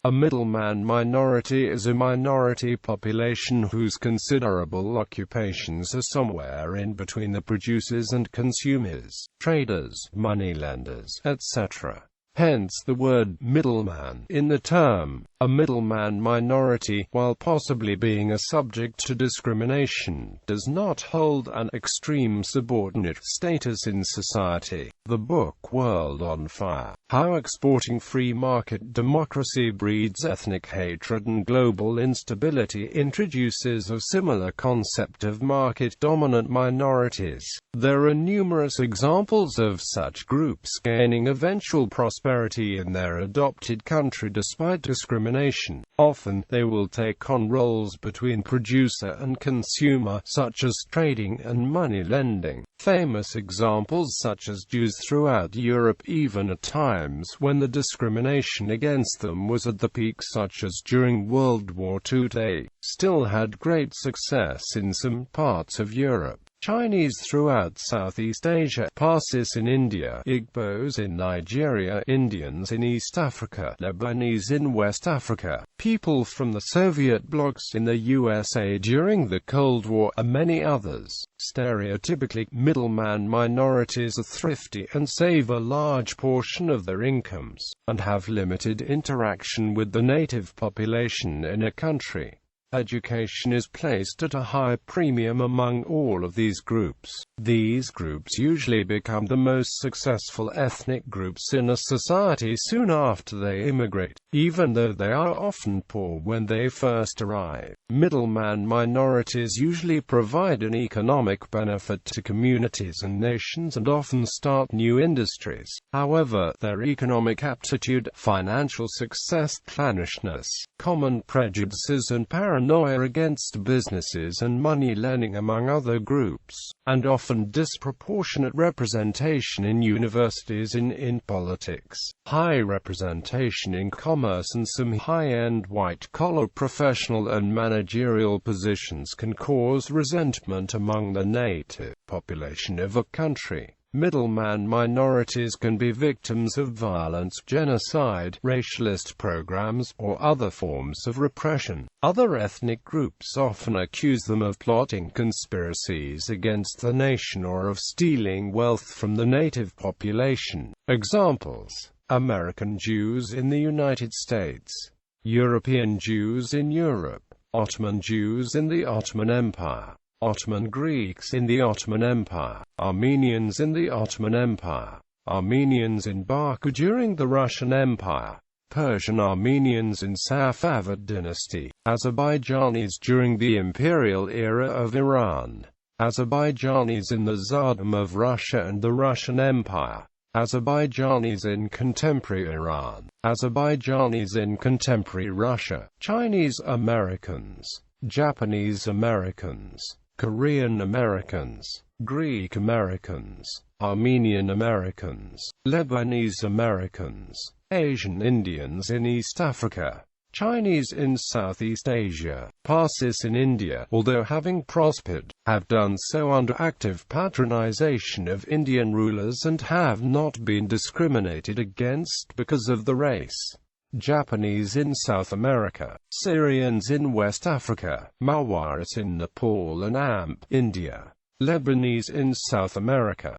A middleman minority is a minority population whose considerable occupations are somewhere in between the producers and consumers, traders, moneylenders, etc. Hence the word middleman in the term. A middleman minority, while possibly being a subject to discrimination, does not hold an extreme subordinate status in society. The book World on Fire: How Exporting Free Market Democracy Breeds Ethnic Hatred and Global Instability introduces a similar concept of market-dominant minorities. There are numerous examples of such groups gaining eventual prosperity in their adopted country despite discrimination. Often, they will take on roles between producer and consumer, such as trading and money lending. Famous examples such as Jews throughout Europe, even at times when the discrimination against them was at the peak, such as during World War II, they still had great success in some parts of Europe. Chinese throughout Southeast Asia, Parsis in India, Igbos in Nigeria, Indians in East Africa, Lebanese in West Africa, people from the Soviet blocs in the USA during the Cold War, and many others. Stereotypically, middleman minorities are thrifty and save a large portion of their incomes, and have limited interaction with the native population in a country. Education is placed at a high premium among all of these groups. These groups usually become the most successful ethnic groups in a society soon after they immigrate, even though they are often poor when they first arrive. Middleman minorities usually provide an economic benefit to communities and nations and often start new industries. However, their economic aptitude, financial success, clannishness, common prejudices and paranoia against businesses and money lending among other groups, and often disproportionate representation in universities in politics, high representation in commerce and some high-end white-collar professional and managerial positions can cause resentment among the native population of a country. Middleman minorities can be victims of violence, genocide, racialist programs, or other forms of repression. Other ethnic groups often accuse them of plotting conspiracies against the nation or of stealing wealth from the native population. Examples: American Jews in the United States, European Jews in Europe, Ottoman Jews in the Ottoman Empire, Ottoman Greeks in the Ottoman Empire, Armenians in the Ottoman Empire, Armenians in Baku during the Russian Empire, Persian Armenians in Safavid dynasty, Azerbaijanis during the imperial era of Iran, Azerbaijanis in the Tsardom of Russia and the Russian Empire, Azerbaijanis in contemporary Iran, Azerbaijanis in contemporary Russia, Chinese Americans, Japanese Americans, Korean Americans, Greek Americans, Armenian Americans, Lebanese Americans, Asian Indians in East Africa, Chinese in Southeast Asia, Parsis in India, although having prospered, have done so under active patronization of Indian rulers and have not been discriminated against because of the race. Japanese in South America, Syrians in West Africa, Mawaris in Nepal and Amp, India, Lebanese in South America,